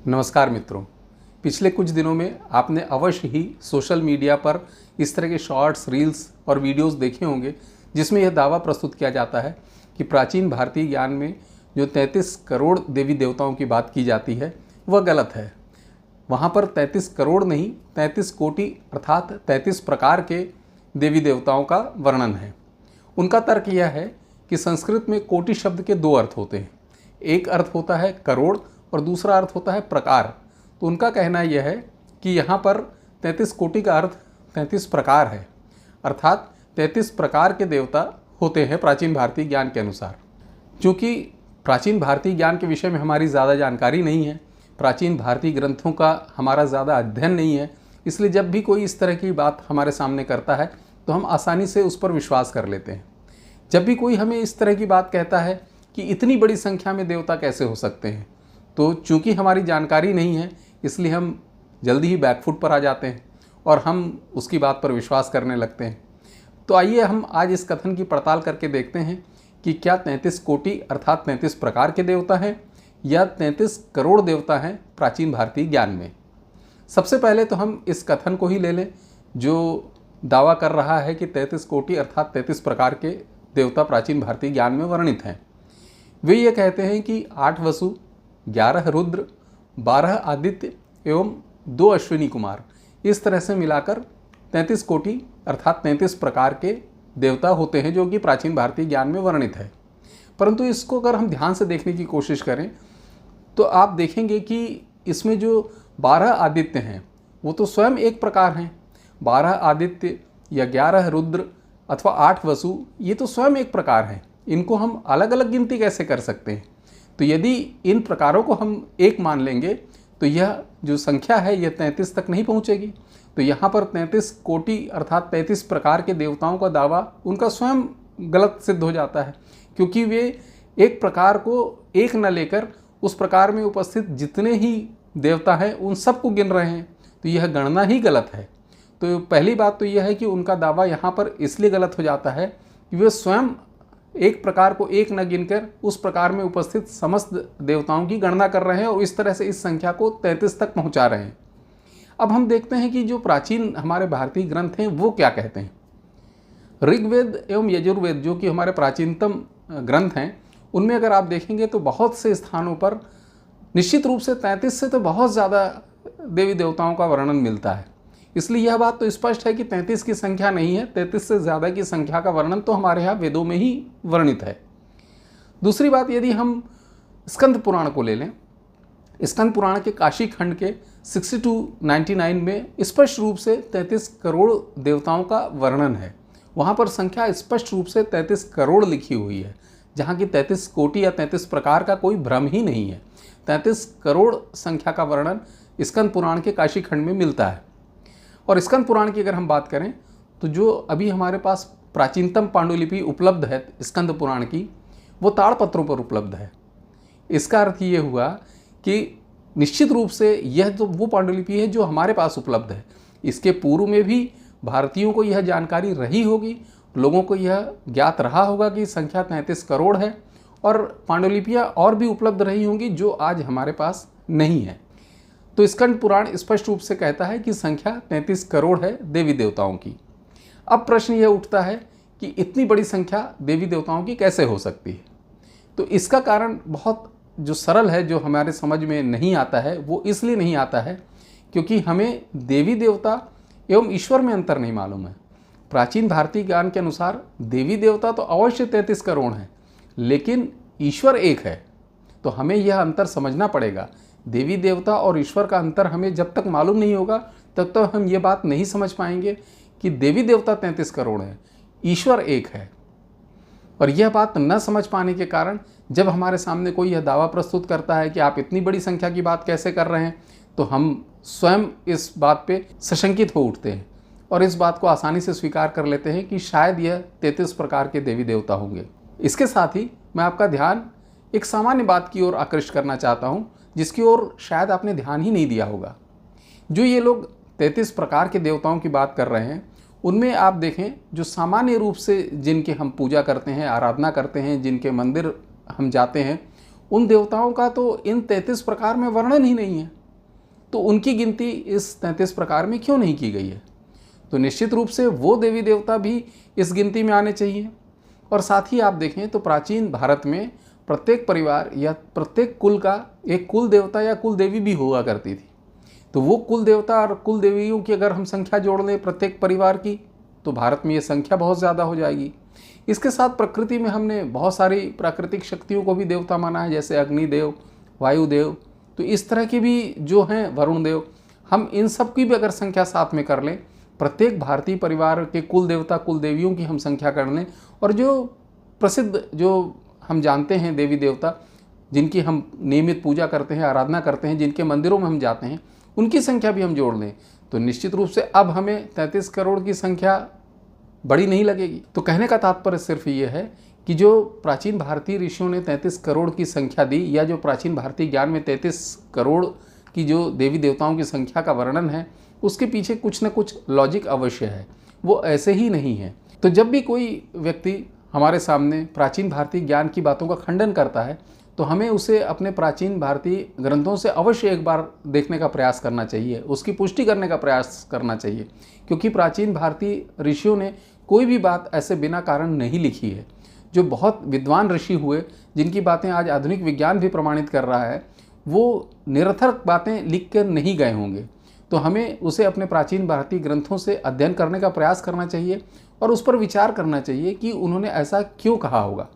नमस्कार मित्रों। पिछले कुछ दिनों में आपने अवश्य ही सोशल मीडिया पर इस तरह के शॉर्ट्स, रील्स और वीडियोस देखे होंगे जिसमें यह दावा प्रस्तुत किया जाता है कि प्राचीन भारतीय ज्ञान में जो 33 करोड़ देवी देवताओं की बात की जाती है वह गलत है। वहाँ पर 33 करोड़ नहीं, 33 कोटि अर्थात 33 प्रकार के देवी देवताओं का वर्णन है। उनका तर्क यह है कि संस्कृत में कोटि शब्द के दो अर्थ होते हैं। एक अर्थ होता है करोड़ और दूसरा अर्थ होता है प्रकार। तो उनका कहना यह है कि यहाँ पर 33 कोटि का अर्थ 33 प्रकार है, अर्थात 33 प्रकार के देवता होते हैं प्राचीन भारतीय ज्ञान के अनुसार। चूँकि प्राचीन भारतीय ज्ञान के विषय में हमारी ज़्यादा जानकारी नहीं है, प्राचीन भारतीय ग्रंथों का हमारा ज़्यादा अध्ययन नहीं है, इसलिए जब भी कोई इस तरह की बात हमारे सामने करता है तो हम आसानी से उस पर विश्वास कर लेते हैं। जब भी कोई हमें इस तरह की बात कहता है कि इतनी बड़ी संख्या में देवता कैसे हो सकते हैं, तो चूंकि हमारी जानकारी नहीं है इसलिए हम जल्दी ही बैकफुट पर आ जाते हैं और हम उसकी बात पर विश्वास करने लगते हैं। तो आइए हम आज इस कथन की पड़ताल करके देखते हैं कि क्या 33 कोटि अर्थात 33 प्रकार के देवता हैं या 33 करोड़ देवता हैं प्राचीन भारतीय ज्ञान में। सबसे पहले तो हम इस कथन को ही ले लें जो दावा कर रहा है कि 33 कोटि अर्थात 33 प्रकार के देवता प्राचीन भारतीय ज्ञान में वर्णित हैं। वे ये कहते हैं कि 8 वसु, 11 रुद्र, 12 आदित्य एवं 2 अश्विनी कुमार, इस तरह से मिलाकर 33 कोटि अर्थात 33 प्रकार के देवता होते हैं जो कि प्राचीन भारतीय ज्ञान में वर्णित है। परंतु इसको अगर हम ध्यान से देखने की कोशिश करें तो आप देखेंगे कि इसमें जो 12 आदित्य हैं वो तो स्वयं एक प्रकार हैं। 12 आदित्य या 11 रुद्र अथवा 8 वसु ये तो स्वयं एक प्रकार हैं। इनको हम अलग अलग गिनती कैसे कर सकते हैं? तो यदि इन प्रकारों को हम एक मान लेंगे तो यह जो संख्या है यह 33 तक नहीं पहुंचेगी। तो यहाँ पर 33 कोटि अर्थात 33 प्रकार के देवताओं का दावा उनका स्वयं गलत सिद्ध हो जाता है, क्योंकि वे एक प्रकार को एक न लेकर उस प्रकार में उपस्थित जितने ही देवता हैं उन सबको गिन रहे हैं। तो यह गणना ही गलत है। तो पहली बात तो यह है कि उनका दावा यहाँ पर इसलिए गलत हो जाता है कि वे स्वयं एक प्रकार को एक न गिनकर उस प्रकार में उपस्थित समस्त देवताओं की गणना कर रहे हैं और इस तरह से इस संख्या को 33 तक पहुंचा रहे हैं। अब हम देखते हैं कि जो प्राचीन हमारे भारतीय ग्रंथ हैं वो क्या कहते हैं। ऋग्वेद एवं यजुर्वेद जो कि हमारे प्राचीनतम ग्रंथ हैं उनमें अगर आप देखेंगे तो बहुत से स्थानों पर निश्चित रूप से 33 से तो बहुत ज़्यादा देवी देवताओं का वर्णन मिलता है। इसलिए यह बात तो स्पष्ट है कि 33 की संख्या नहीं है, 33 से ज़्यादा की संख्या का वर्णन तो हमारे यहाँ वेदों में ही वर्णित है। दूसरी बात, यदि हम स्कंद पुराण को ले लें, स्कंद पुराण के काशी खंड के 62-99 में स्पष्ट रूप से 33 करोड़ देवताओं का वर्णन है। वहाँ पर संख्या स्पष्ट रूप से 33 करोड़ लिखी हुई है, जहाँ की 33 कोटि या 33 प्रकार का कोई भ्रम ही नहीं है। 33 करोड़ संख्या का वर्णन स्कंद पुराण के काशी खंड में मिलता है। और स्कंद पुराण की अगर हम बात करें तो जो अभी हमारे पास प्राचीनतम पांडुलिपि उपलब्ध है स्कंद पुराण की, वो ताड़पत्रों पर उपलब्ध है। इसका अर्थ ये हुआ कि निश्चित रूप से यह तो वो पांडुलिपि है जो हमारे पास उपलब्ध है। इसके पूर्व में भी भारतीयों को यह जानकारी रही होगी, लोगों को यह ज्ञात रहा होगा कि संख्या 33 करोड़ है और पांडुलिपियाँ और भी उपलब्ध रही होंगी जो आज हमारे पास नहीं है। तो स्कंद पुराण स्पष्ट रूप से कहता है कि संख्या 33 करोड़ है देवी देवताओं की। अब प्रश्न यह उठता है कि इतनी बड़ी संख्या देवी देवताओं की कैसे हो सकती है? तो इसका कारण बहुत जो सरल है, जो हमारे समझ में नहीं आता है, वो इसलिए नहीं आता है क्योंकि हमें देवी देवता एवं ईश्वर में अंतर नहीं मालूम है। प्राचीन भारतीय ज्ञान के अनुसार देवी देवता तो अवश्य 33 करोड़ हैं, लेकिन ईश्वर एक है। तो हमें यह अंतर समझना पड़ेगा। देवी देवता और ईश्वर का अंतर हमें जब तक मालूम नहीं होगा तब तक हम ये बात नहीं समझ पाएंगे कि देवी देवता 33 करोड़ हैं, ईश्वर एक है। और यह बात न समझ पाने के कारण जब हमारे सामने कोई यह दावा प्रस्तुत करता है कि आप इतनी बड़ी संख्या की बात कैसे कर रहे हैं, तो हम स्वयं इस बात पे सशंकित हो उठते हैं और इस बात को आसानी से स्वीकार कर लेते हैं कि शायद यह 33 प्रकार के देवी देवता होंगे। इसके साथ ही मैं आपका ध्यान एक सामान्य बात की ओर आकृष्ट करना चाहता हूँ जिसकी ओर शायद आपने ध्यान ही नहीं दिया होगा। जो ये लोग 33 प्रकार के देवताओं की बात कर रहे हैं उनमें आप देखें जो सामान्य रूप से जिनके हम पूजा करते हैं, आराधना करते हैं, जिनके मंदिर हम जाते हैं, उन देवताओं का तो इन 33 प्रकार में वर्णन ही नहीं है। तो उनकी गिनती इस 33 प्रकार में क्यों नहीं की गई है? तो निश्चित रूप से वो देवी देवता भी इस गिनती में आने चाहिए। और साथ ही आप देखें तो प्राचीन भारत में प्रत्येक परिवार या प्रत्येक कुल का एक कुल देवता या कुल देवी भी हुआ करती थी। तो वो कुल देवता और कुल देवियों की अगर हम संख्या जोड़ लें प्रत्येक परिवार की, तो भारत में ये संख्या बहुत ज़्यादा हो जाएगी। इसके साथ प्रकृति में हमने बहुत सारी प्राकृतिक शक्तियों को भी देवता माना है, जैसे अग्निदेव, वायुदेव, तो इस तरह के भी जो हैं वरुण देव। हम इन सब की भी अगर संख्या साथ में कर लें, प्रत्येक भारतीय परिवार के कुल देवता कुल देवियों की हम संख्या कर लें, और जो प्रसिद्ध जो हम जानते हैं देवी देवता जिनकी हम नियमित पूजा करते हैं, आराधना करते हैं, जिनके मंदिरों में हम जाते हैं, उनकी संख्या भी हम जोड़ लें, तो निश्चित रूप से अब हमें 33 करोड़ की संख्या बड़ी नहीं लगेगी। तो कहने का तात्पर्य सिर्फ ये है कि जो प्राचीन भारतीय ऋषियों ने 33 करोड़ की संख्या दी, या जो प्राचीन भारतीय ज्ञान में 33 करोड़ की जो देवी देवताओं की संख्या का वर्णन है, उसके पीछे कुछ न कुछ लॉजिक अवश्य है, वो ऐसे ही नहीं है। तो जब भी कोई व्यक्ति हमारे सामने प्राचीन भारतीय ज्ञान की बातों का खंडन करता है, तो हमें उसे अपने प्राचीन भारतीय ग्रंथों से अवश्य एक बार देखने का प्रयास करना चाहिए, उसकी पुष्टि करने का प्रयास करना चाहिए, क्योंकि प्राचीन भारतीय ऋषियों ने कोई भी बात ऐसे बिना कारण नहीं लिखी है। जो बहुत विद्वान ऋषि हुए, जिनकी बातें आज आधुनिक विज्ञान भी प्रमाणित कर रहा है, वो निरर्थक बातें लिख कर नहीं गए होंगे। तो हमें उसे अपने प्राचीन भारतीय ग्रंथों से अध्ययन करने का प्रयास करना चाहिए और उस पर विचार करना चाहिए कि उन्होंने ऐसा क्यों कहा होगा।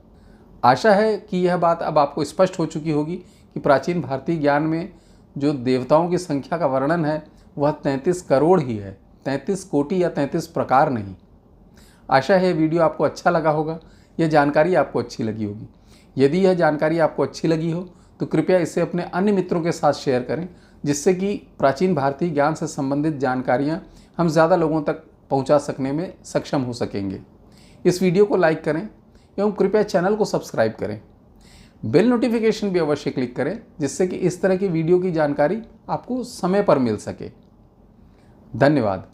आशा है कि यह बात अब आपको स्पष्ट हो चुकी होगी कि प्राचीन भारतीय ज्ञान में जो देवताओं की संख्या का वर्णन है वह 33 करोड़ ही है, 33 कोटि या 33 प्रकार नहीं। आशा है वीडियो आपको अच्छा लगा होगा, यह जानकारी आपको अच्छी लगी होगी। यदि यह जानकारी आपको अच्छी लगी हो तो कृपया इसे अपने अन्य मित्रों के साथ शेयर करें, जिससे कि प्राचीन भारतीय ज्ञान से संबंधित जानकारियाँ हम ज़्यादा लोगों तक पहुँचा सकने में सक्षम हो सकेंगे। इस वीडियो को लाइक करें एवं कृपया चैनल को सब्सक्राइब करें। बेल नोटिफिकेशन भी अवश्य क्लिक करें, जिससे कि इस तरह की वीडियो की जानकारी आपको समय पर मिल सके। धन्यवाद।